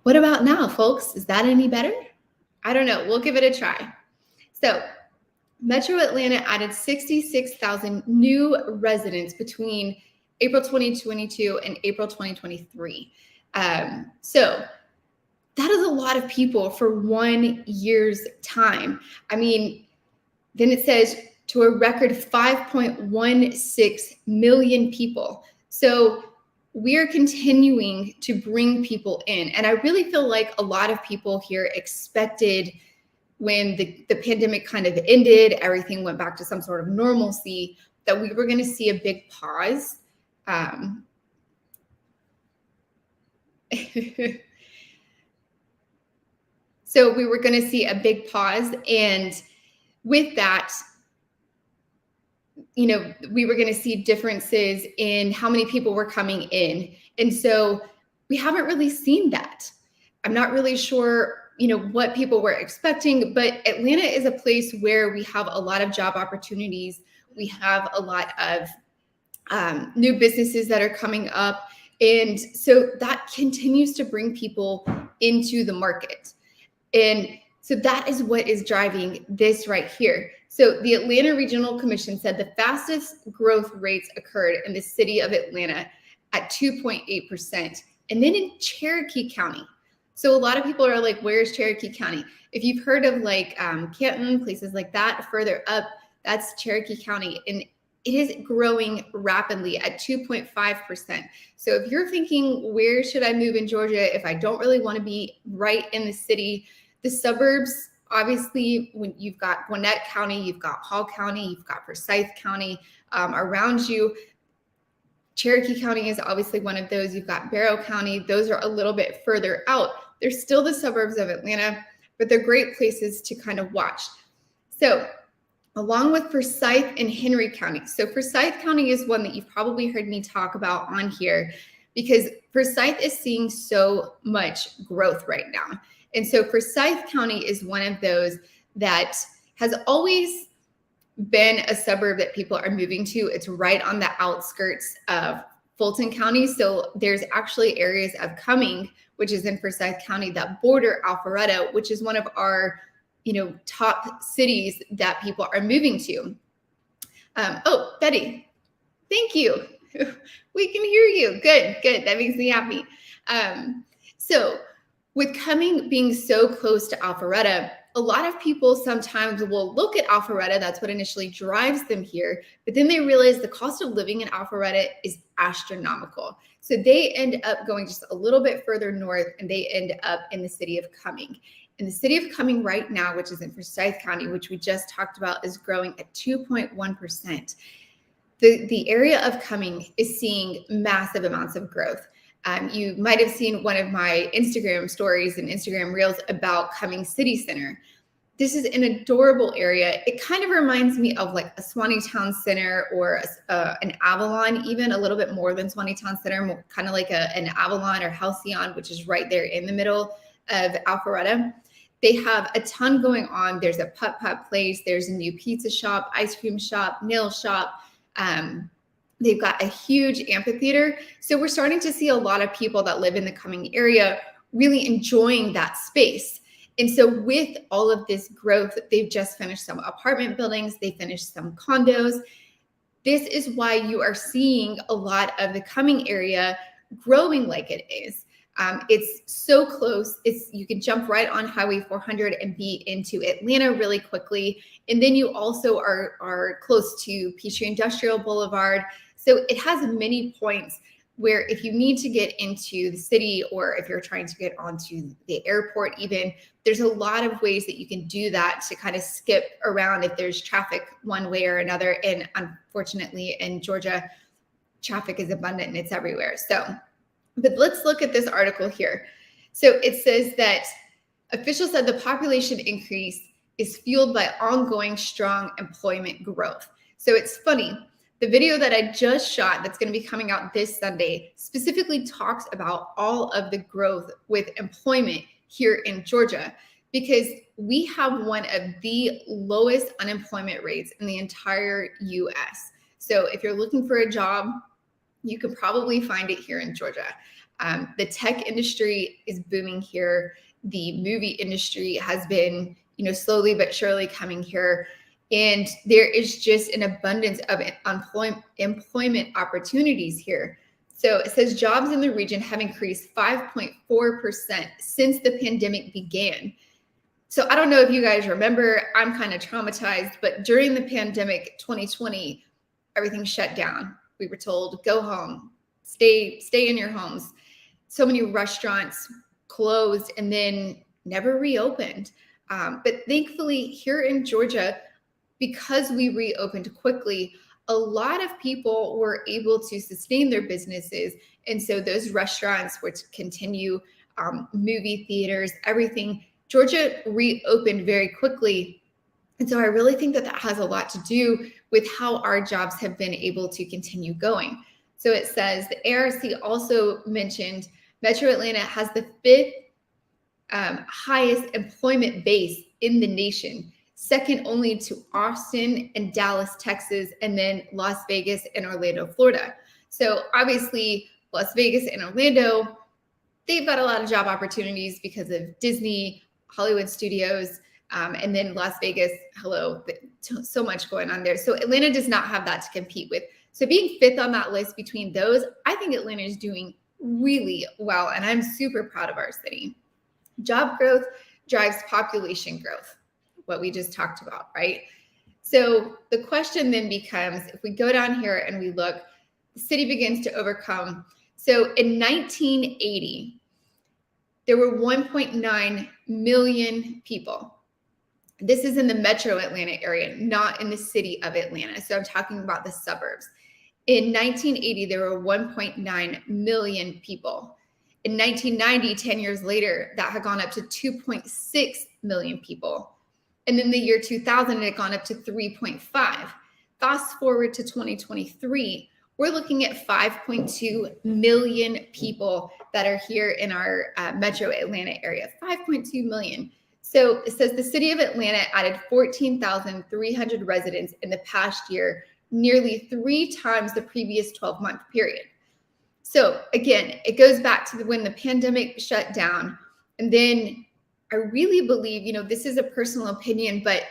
What about now, folks? Is that any better? I don't know. We'll give it a try. So Metro Atlanta added 66,000 new residents between April 2022 and April 2023. So that is a lot of people for 1 year's time. I mean, then it says to a record 5.16 million people. So we are continuing to bring people in. And I really feel like a lot of people here expected, when the pandemic kind of ended, everything went back to some sort of normalcy, that we were going to see a big pause. So we were going to see a big pause. And with that, you know, we were going to see differences in how many people were coming in. And so we haven't really seen that. I'm not really sure, you know, what people were expecting, but Atlanta is a place where we have a lot of job opportunities. We have a lot of new businesses that are coming up. And so that continues to bring people into the market. And so that is what is driving this right here. So the Atlanta Regional Commission said the fastest growth rates occurred in the city of Atlanta at 2.8%. And then in Cherokee County. So a lot of people are like, where's Cherokee County? If you've heard of like Canton, places like that, further up, that's Cherokee County. And it is growing rapidly at 2.5%. So if you're thinking, where should I move in Georgia if I don't really want to be right in the city? The suburbs, obviously, when you've got Gwinnett County, you've got Hall County, you've got Forsyth County around you. Cherokee County is obviously one of those. You've got Barrow County. Those are a little bit further out. They're still the suburbs of Atlanta, but they're great places to kind of watch. So along with Forsyth and Henry County. So Forsyth County is one that you've probably heard me talk about on here because Forsyth is seeing so much growth right now. And so Forsyth County is one of those that has always been a suburb that people are moving to. It's right on the outskirts of Fulton County. So there's actually areas of Cumming, which is in Forsyth County, that border Alpharetta, which is one of our, you know, top cities that people are moving to. Oh, Betty, thank you. We can hear you. Good, good. That makes me happy. So with Cumming being so close to Alpharetta, a lot of people sometimes will look at Alpharetta. That's what initially drives them here. But then they realize the cost of living in Alpharetta is astronomical. So they end up going just a little bit further north, and they end up in the city of Cumming. And the city of Cumming right now, which is in Forsyth County, which we just talked about, is growing at 2.1%. The area of Cumming is seeing massive amounts of growth. You might have seen one of my Instagram stories and Instagram reels about Cumming City Center. This is an adorable area. It kind of reminds me of like a Swanee Town Center or an Avalon, even a little bit more than Swanee Town Center, kind of like an Avalon or Halcyon, which is right there in the middle of Alpharetta. They have a ton going on. There's a putt-putt place. There's a new pizza shop, ice cream shop, nail shop. They've got a huge amphitheater. So we're starting to see a lot of people that live in the Cumming area really enjoying that space. And so with all of this growth, they've just finished some apartment buildings. They finished some condos. This is why you are seeing a lot of the Cumming area growing like it is. It's so close. You can jump right on Highway 400 and be into Atlanta really quickly. And then you also are close to Peachtree Industrial Boulevard. So it has many points where if you need to get into the city, or if you're trying to get onto the airport even, there's a lot of ways that you can do that to kind of skip around if there's traffic one way or another. And unfortunately in Georgia, traffic is abundant and it's everywhere. So, but let's look at this article here. So it says that officials said the population increase is fueled by ongoing strong employment growth. So it's funny. The video that I just shot that's going to be coming out this Sunday specifically talks about all of the growth with employment here in Georgia, because we have one of the lowest unemployment rates in the entire US. So if you're looking for a job, you can probably find it here in Georgia. The tech industry is booming here. The movie industry has been, slowly but surely coming here. And there is just an abundance of employment opportunities here. So it says jobs in the region have increased 5.4% since the pandemic began. So I don't know if you guys remember, I'm kind of traumatized, but during the pandemic, 2020, everything shut down. We were told, go home, stay in your homes. So many restaurants closed and then never reopened. But thankfully here in Georgia, because we reopened quickly, a lot of people were able to sustain their businesses. And so those restaurants were to continue, movie theaters, everything. Georgia reopened very quickly. And so I really think that has a lot to do with how our jobs have been able to continue going. So it says the ARC also mentioned Metro Atlanta has the fifth highest employment base in the nation, second only to Austin and Dallas, Texas, and then Las Vegas and Orlando, Florida. So obviously Las Vegas and Orlando, they've got a lot of job opportunities because of Disney, Hollywood studios, and then Las Vegas, so much going on there. So Atlanta does not have that to compete with. So being fifth on that list between those, I think Atlanta is doing really well, and I'm super proud of our city. Job growth drives population growth, what we just talked about, right? So the question then becomes, if we go down here and we look, the city begins to overcome. So in 1980, there were 1.9 million people. This is in the metro Atlanta area, not in the city of Atlanta. So I'm talking about the suburbs. In 1980, there were 1.9 million people. In 1990, 10 years later, that had gone up to 2.6 million people. And then the year 2000, it had gone up to 3.5. Fast forward to 2023, we're looking at 5.2 million people that are here in our metro Atlanta area, 5.2 million. So it says the city of Atlanta added 14,300 residents in the past year, nearly 3 times the previous 12-month period. So again, it goes back to when the pandemic shut down. And then I really believe, this is a personal opinion, but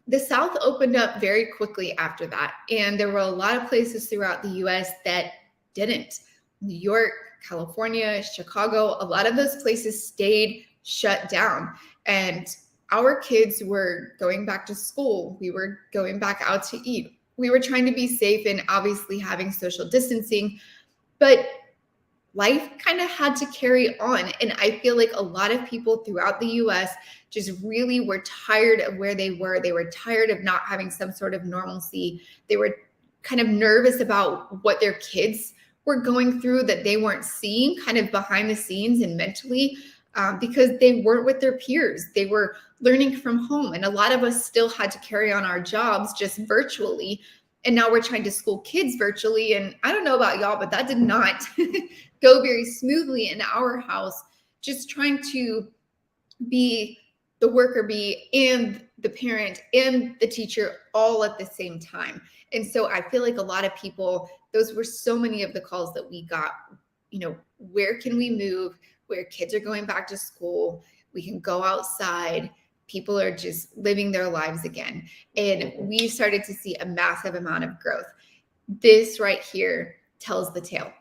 the South opened up very quickly after that. And there were a lot of places throughout the US that didn't. New York, California, Chicago, a lot of those places stayed shut down. And our kids were going back to school. We were going back out to eat. We were trying to be safe and obviously having social distancing, but life kind of had to carry on. And I feel like a lot of people throughout the US just really were tired of where they were. They were tired of not having some sort of normalcy. They were kind of nervous about what their kids were going through that they weren't seeing kind of behind the scenes and mentally, because they weren't with their peers. They were learning from home. And a lot of us still had to carry on our jobs just virtually. And now we're trying to school kids virtually. And I don't know about y'all, but that did not go very smoothly in our house, just trying to be the worker bee and the parent and the teacher all at the same time. And so I feel like a lot of people, those were so many of the calls that we got, where can we move, where kids are going back to school, we can go outside, people are just living their lives again. And we started to see a massive amount of growth. This right here tells the tale.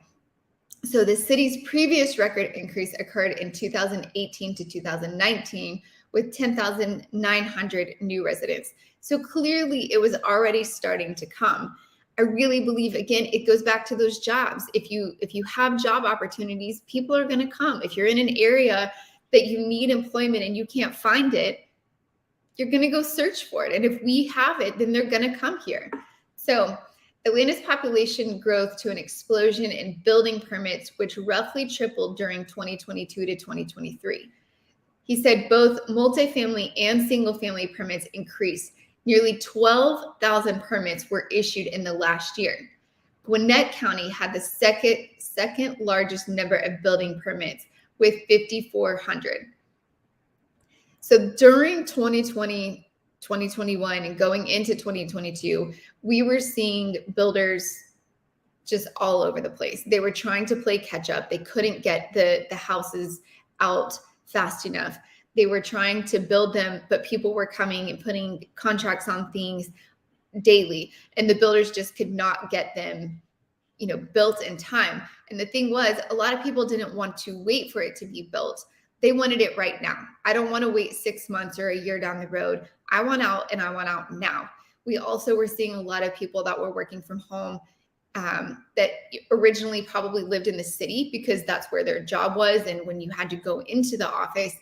So the city's previous record increase occurred in 2018 to 2019 with 10,900 new residents. So clearly it was already starting to come. I really believe, again, it goes back to those jobs. If you have job opportunities, people are going to come. If you're in an area that you need employment and you can't find it, you're going to go search for it. And if we have it, then they're going to come here. So Atlanta's population growth to an explosion in building permits, which roughly tripled during 2022 to 2023. He said both multifamily and single family permits increased. Nearly 12,000 permits were issued in the last year. Gwinnett County had the second largest number of building permits with 5,400. So during 2020, 2021, and going into 2022, we were seeing builders just all over the place. They were trying to play catch up. They couldn't get the houses out fast enough. They were trying to build them, but people were coming and putting contracts on things daily, and the builders just could not get them, built in time. And the thing was, a lot of people didn't want to wait for it to be built. They wanted it right now. I don't want to wait 6 months or a year down the road. I want out, and I want out now. We also were seeing a lot of people that were working from home that originally probably lived in the city because that's where their job was. And when you had to go into the office,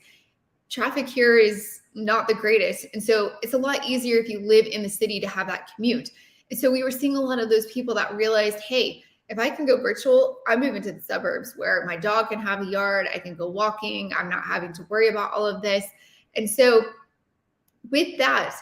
traffic here is not the greatest. And so it's a lot easier if you live in the city to have that commute. And so we were seeing a lot of those people that realized, hey, if I can go virtual, I'm moving to the suburbs where my dog can have a yard. I can go walking. I'm not having to worry about all of this. And so with that,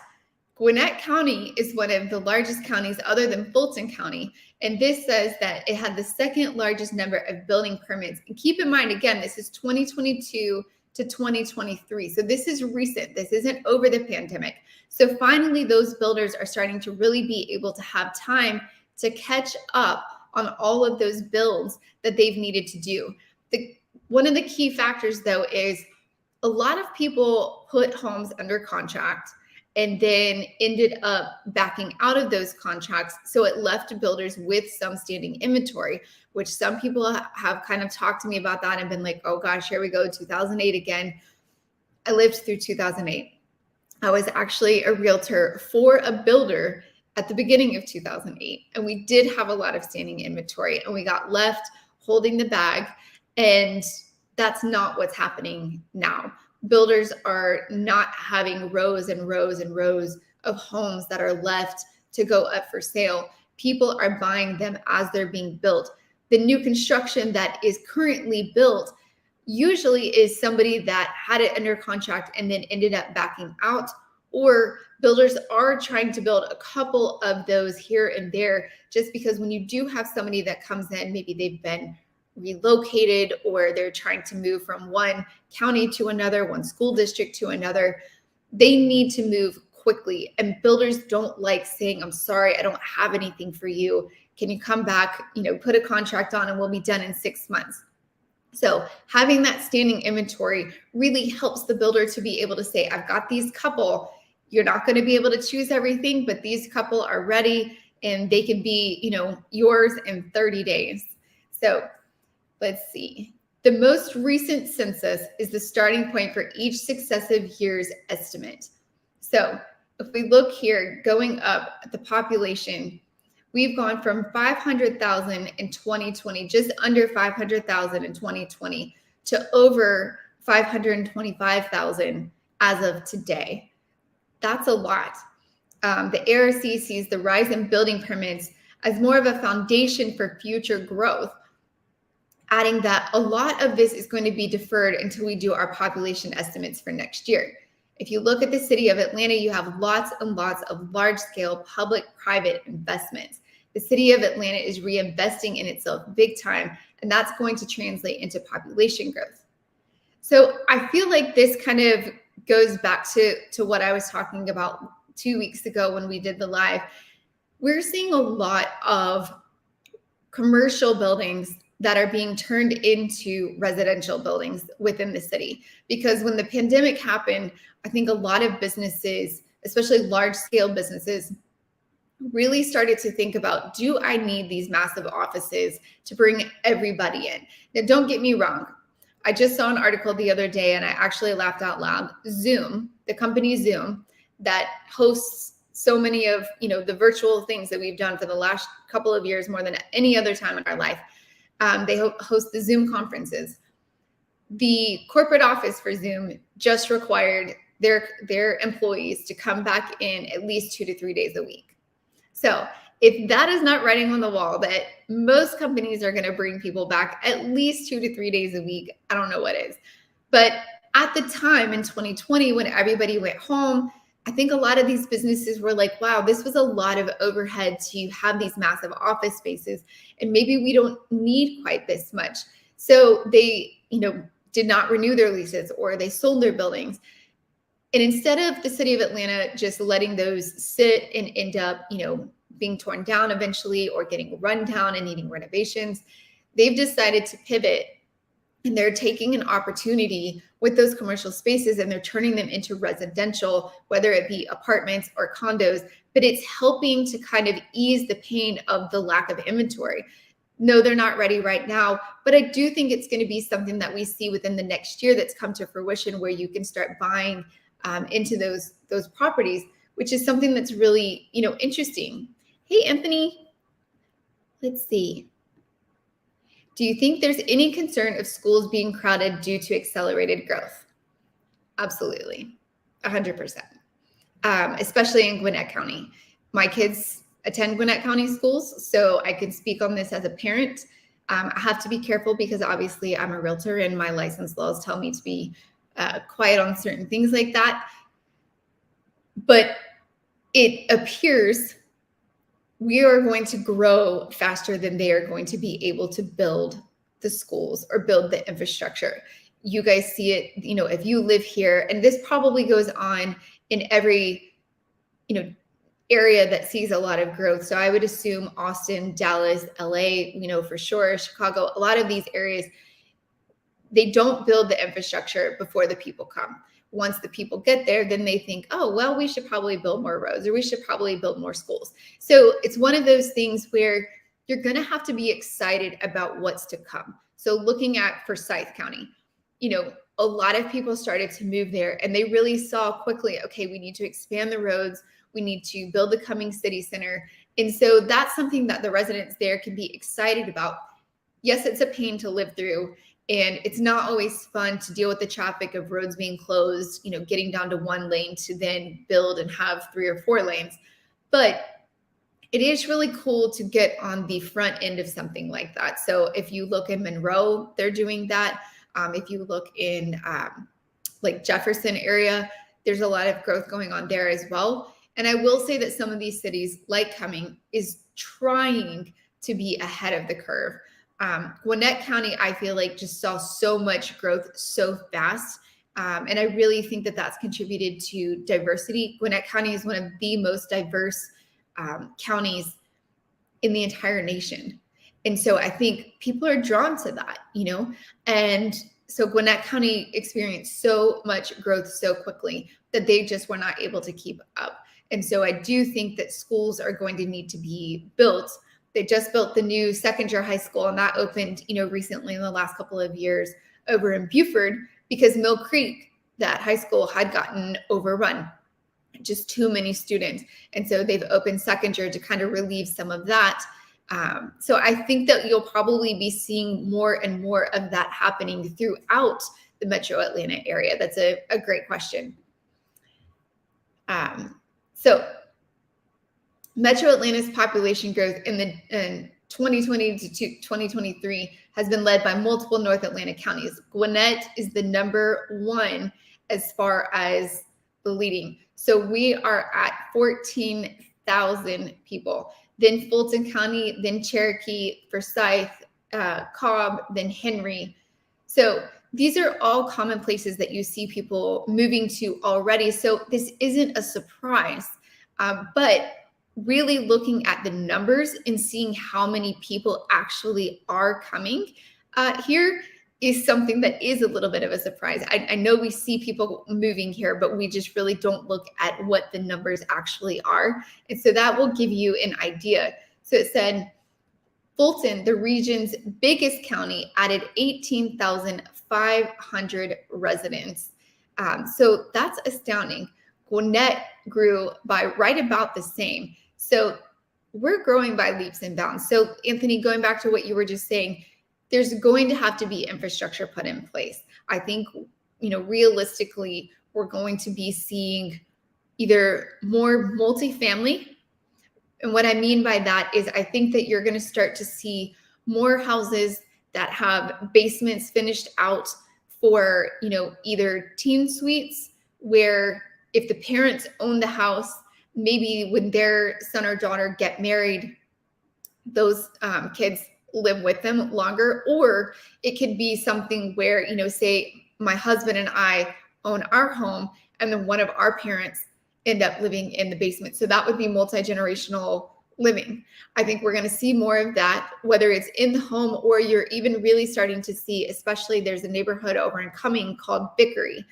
Gwinnett County is one of the largest counties other than Fulton County. And this says that it had the second largest number of building permits. And keep in mind, again, this is 2022 to 2023. So this is recent. This isn't over the pandemic. So finally, those builders are starting to really be able to have time to catch up on all of those builds that they've needed to do. One of the key factors, though, is a lot of people put homes under contract and then ended up backing out of those contracts. So it left builders with some standing inventory, which some people have kind of talked to me about that and been like, oh gosh, here we go, 2008 again. I lived through 2008. I was actually a realtor for a builder at the beginning of 2008. And we did have a lot of standing inventory and we got left holding the bag. And that's not what's happening now. Builders are not having rows and rows and rows of homes that are left to go up for sale. People are buying them as they're being built. The new construction that is currently built usually is somebody that had it under contract and then ended up backing out, or builders are trying to build a couple of those here and there, just because when you do have somebody that comes in, maybe they've been relocated or they're trying to move from one county to another, one school district to another, they need to move quickly. And builders don't like saying, I'm sorry, I don't have anything for you. Can you come back, put a contract on and we'll be done in 6 months. So having that standing inventory really helps the builder to be able to say, I've got these couple. You're not going to be able to choose everything, but these couple are ready and they can be, yours in 30 days. So let's see. The most recent census is the starting point for each successive year's estimate. So if we look here, going up at the population, we've gone from 500,000 in 2020, just under 500,000 in 2020, to over 525,000 as of today. That's a lot. The ARC sees the rise in building permits as more of a foundation for future growth, adding that a lot of this is going to be deferred until we do our population estimates for next year. If you look at the city of Atlanta, you have lots and lots of large-scale public-private investments. The city of Atlanta is reinvesting in itself big time, and that's going to translate into population growth. So I feel like this kind of goes back to what I was talking about 2 weeks ago when we did the live. We're seeing a lot of commercial buildings that are being turned into residential buildings within the city. Because when the pandemic happened, I think a lot of businesses, especially large scale businesses, really started to think about, do I need these massive offices to bring everybody in? Now, don't get me wrong. I just saw an article the other day and I actually laughed out loud. Zoom, the company Zoom, that hosts so many of the virtual things that we've done for the last couple of years, more than any other time in our life. They host the Zoom conferences. The corporate office for Zoom just required their employees to come back in at least 2 to 3 days a week. So if that is not writing on the wall that most companies are going to bring people back at least 2 to 3 days a week, I don't know what is. But at the time in 2020, when everybody went home, I think a lot of these businesses were like, wow, this was a lot of overhead to have these massive office spaces. And maybe we don't need quite this much. So they, did not renew their leases or they sold their buildings. And instead of the city of Atlanta just letting those sit and end up, being torn down eventually or getting run down and needing renovations. They've decided to pivot, and they're taking an opportunity with those commercial spaces and they're turning them into residential, whether it be apartments or condos, but it's helping to kind of ease the pain of the lack of inventory. No, they're not ready right now, but I do think it's going to be something that we see within the next year that's come to fruition, where you can start buying into those properties, which is something that's really, interesting. Hey, Anthony, let's see. Do you think there's any concern of schools being crowded due to accelerated growth? Absolutely, 100%. Especially in Gwinnett County. My kids attend Gwinnett County schools, so I can speak on this as a parent. I have to be careful because obviously I'm a realtor and my license laws tell me to be quiet on certain things like that. But it appears we are going to grow faster than they are going to be able to build the schools or build the infrastructure. You guys see it, if you live here, and this probably goes on in every, area that sees a lot of growth. So I would assume Austin, Dallas, LA, for sure, Chicago, a lot of these areas, they don't build the infrastructure before the people come. Once the people get there, then they think, oh, well, we should probably build more roads or we should probably build more schools. So it's one of those things where you're going to have to be excited about what's to come. So looking at Forsyth County, a lot of people started to move there and they really saw quickly, okay, we need to expand the roads. We need to build the Cummings City Center. And so that's something that the residents there can be excited about. Yes, it's a pain to live through. And it's not always fun to deal with the traffic of roads being closed, getting down to one lane to then build and have 3 or 4 lanes. But it is really cool to get on the front end of something like that. So if you look in Monroe, they're doing that. If you look in like Jefferson area, there's a lot of growth going on there as well. And I will say that some of these cities like Cumming is trying to be ahead of the curve. Gwinnett County, I feel like just saw so much growth so fast. And I really think that that's contributed to diversity. Gwinnett County is one of the most diverse counties in the entire nation. And so I think people are drawn to that, and so Gwinnett County experienced so much growth so quickly that they just were not able to keep up. And so I do think that schools are going to need to be built. They just built the new Second-Year High School, and that opened, recently in the last couple of years over in Buford, because Mill Creek, that high school, had gotten overrun, just too many students. And so they've opened Second Year to kind of relieve some of that. So I think that you'll probably be seeing more and more of that happening throughout the Metro Atlanta area. That's a great question. So Metro Atlanta's population growth in 2020 to 2023 has been led by multiple North Atlanta counties. Gwinnett is the #1 as far as the leading. So we are at 14,000 people. Then Fulton County, then Cherokee, Forsyth, Cobb, then Henry. So these are all common places that you see people moving to already. So this isn't a surprise, but really looking at the numbers and seeing how many people actually are coming here is something that is a little bit of a surprise. I know we see people moving here, but we just really don't look at what the numbers actually are. And so that will give you an idea. So it said Fulton, the region's biggest county, added 18,500 residents. So that's astounding. Gwinnett grew by right about the same. So we're growing by leaps and bounds. So Anthony, going back to what you were just saying, there's going to have to be infrastructure put in place. I think, realistically, we're going to be seeing either more multifamily. And what I mean by that is I think that you're going to start to see more houses that have basements finished out for, either teen suites, where if the parents own the house, maybe when their son or daughter get married, those kids live with them longer. Or it could be something where, say my husband and I own our home and then one of our parents end up living in the basement. So that would be multi-generational living. I think we're going to see more of that, whether it's in the home or you're even really starting to see, especially there's a neighborhood over in Cumming called Bickery,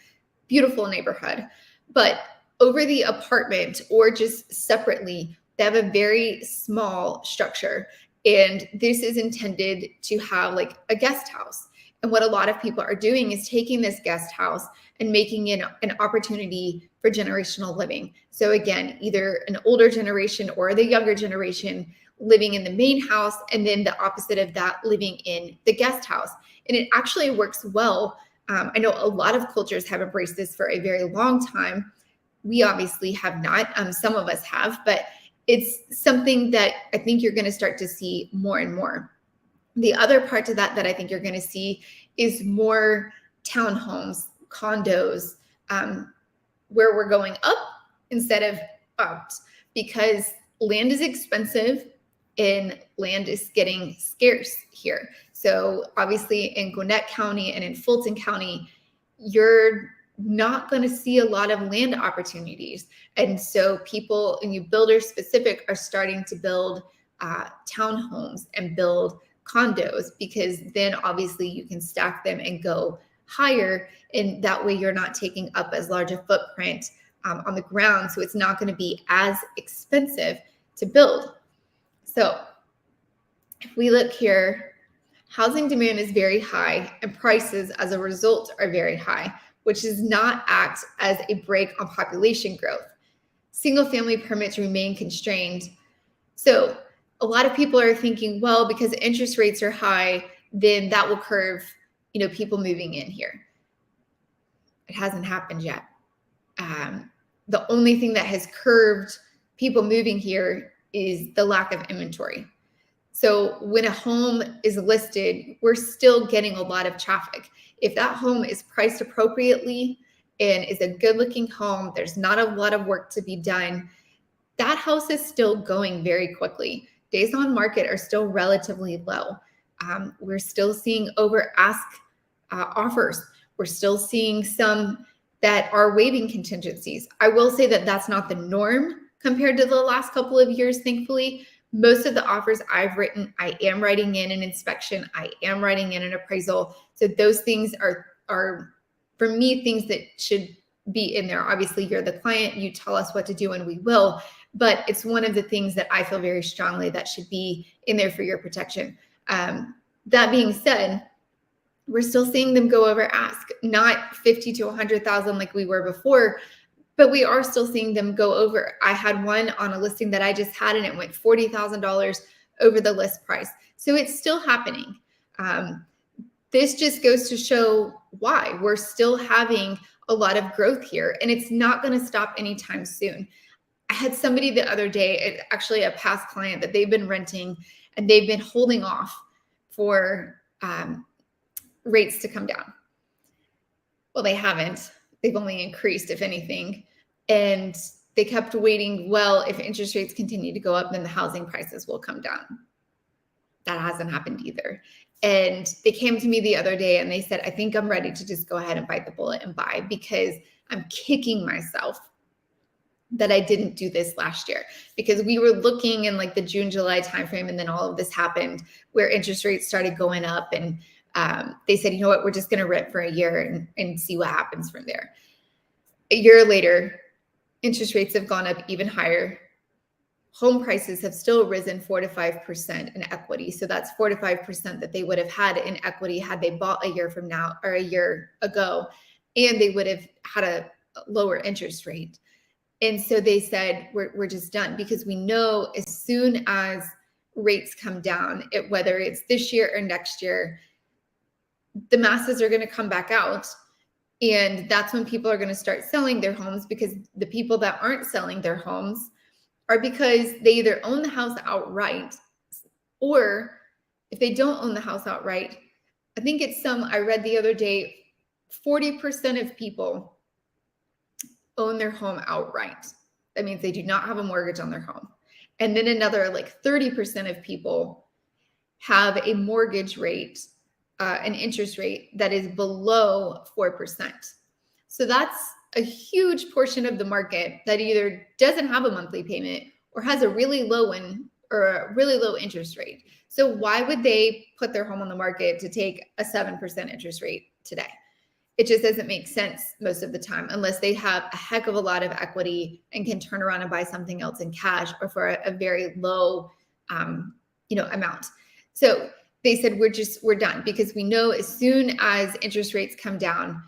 beautiful neighborhood. But over the apartment or just separately, they have a very small structure. And this is intended to have like a guest house. And what a lot of people are doing is taking this guest house and making it an opportunity for generational living. So again, either an older generation or the younger generation living in the main house, and then the opposite of that, living in the guest house. And it actually works well. I know a lot of cultures have embraced this for a very long time. We obviously have not. Some of us have, but it's something that I think you're going to start to see more and more. The other part to that I think you're going to see is more townhomes, condos, where we're going up instead of out, because land is expensive and land is getting scarce here. So obviously in Gwinnett County and in Fulton County, you're not going to see a lot of land opportunities. And so people, and you builders specific, are starting to build townhomes and build condos, because then obviously you can stack them and go higher. And that way you're not taking up as large a footprint on the ground. So it's not going to be as expensive to build. So if we look here, housing demand is very high and prices as a result are very high, which does not act as a brake on population growth. Single family permits remain constrained. So a lot of people are thinking, well, because interest rates are high, then that will curve, people moving in here. It hasn't happened yet. The only thing that has curbed people moving here is the lack of inventory. So when a home is listed, we're still getting a lot of traffic. If that home is priced appropriately and is a good looking home, there's not a lot of work to be done, that house is still going very quickly. Days on market are still relatively low. We're still seeing over ask offers. We're still seeing some that are waiving contingencies. I will say that that's not the norm compared to the last couple of years, thankfully. Most of the offers I've written, I am writing in an inspection. I am writing in an appraisal. So those things are for me, things that should be in there. Obviously, you're the client. You tell us what to do and we will. But it's one of the things that I feel very strongly that should be in there for your protection. That being said, we're still seeing them go over ask, not 50 to 100,000 like we were before, but we are still seeing them go over. I had one on a listing that I just had, and it went $40,000 over the list price. So it's still happening. This just goes to show why we're still having a lot of growth here, and it's not going to stop anytime soon. I had somebody the other day, actually a past client, that they've been renting and they've been holding off for rates to come down. Well, they haven't. They've only increased, if anything. And they kept waiting. Well, if interest rates continue to go up, then the housing prices will come down. That hasn't happened either. And they came to me the other day and they said, I think I'm ready to just go ahead and bite the bullet and buy, because I'm kicking myself that I didn't do this last year, because we were looking in like the June, July timeframe. And then all of this happened where interest rates started going up, and they said, you know what, we're just going to rent for a year and see what happens from there. A year later, interest rates have gone up even higher. Home prices have still risen 4 to 5% in equity. So that's 4 to 5% that they would have had in equity had they bought a year from now or a year ago, and they would have had a lower interest rate. And so they said, we're just done, because we know as soon as rates come down, whether it's this year or next year, the masses are going to come back out. And that's when people are going to start selling their homes, because the people that aren't selling their homes are because they either own the house outright, or if they don't own the house outright, I think I read the other day, 40% of people own their home outright. That means they do not have a mortgage on their home. And then another like 30% of people have a mortgage rate, an interest rate that is below 4%. So that's a huge portion of the market that either doesn't have a monthly payment or has a really low one or a really low interest rate. So why would they put their home on the market to take a 7% interest rate today? It just doesn't make sense most of the time unless they have a heck of a lot of equity and can turn around and buy something else in cash or for a very low, amount. So they said, we're done, because we know as soon as interest rates come down,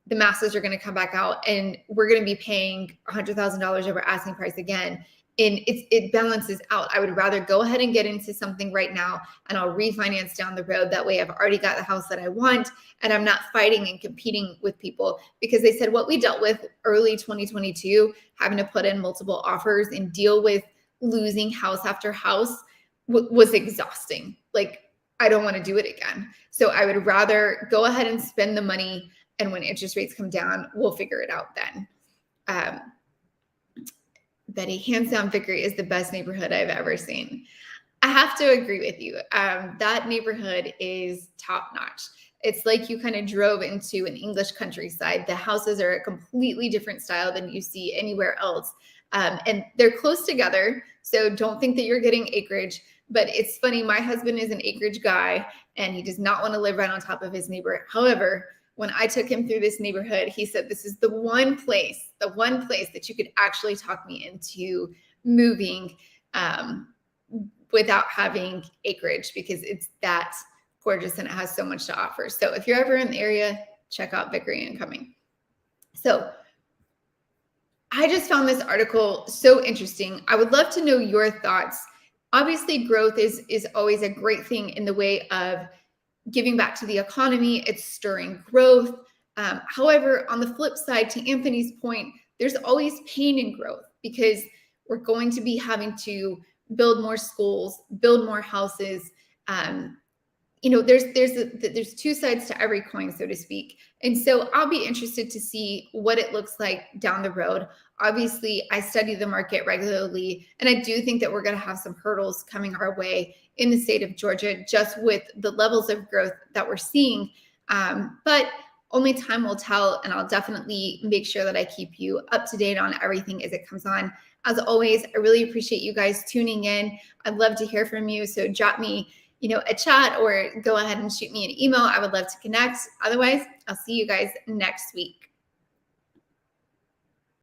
the masses are going to come back out and we're going to be paying $100,000 over asking price again. And it balances out. I would rather go ahead and get into something right now and I'll refinance down the road. That way I've already got the house that I want and I'm not fighting and competing with people, because they said what we dealt with early 2022, having to put in multiple offers and deal with losing house after house was exhausting. Like, I don't want to do it again. So I would rather go ahead and spend the money. And when interest rates come down, we'll figure it out then. Betty, hands down, Vickery is the best neighborhood I've ever seen. I have to agree with you. That neighborhood is top notch. It's like you kind of drove into an English countryside. The houses are a completely different style than you see anywhere else. And they're close together. So don't think that you're getting acreage. But it's funny, my husband is an acreage guy and he does not want to live right on top of his neighbor. However, when I took him through this neighborhood, he said, this is the one place that you could actually talk me into moving without having acreage, because it's that gorgeous and it has so much to offer. So if you're ever in the area, check out Vickery and Cumming. So I just found this article so interesting. I would love to know your thoughts. Obviously, growth is always a great thing in the way of giving back to the economy. It's stirring growth. However, on the flip side, to Anthony's point, there's always pain in growth, because we're going to be having to build more schools, build more houses. There's two sides to every coin, so to speak. And so I'll be interested to see what it looks like down the road. Obviously, I study the market regularly, and I do think that we're going to have some hurdles coming our way in the state of Georgia, just with the levels of growth that we're seeing. But only time will tell, and I'll definitely make sure that I keep you up to date on everything as it comes on. As always, I really appreciate you guys tuning in. I'd love to hear from you. So drop me, a chat or go ahead and shoot me an email. I would love to connect. Otherwise, I'll see you guys next week.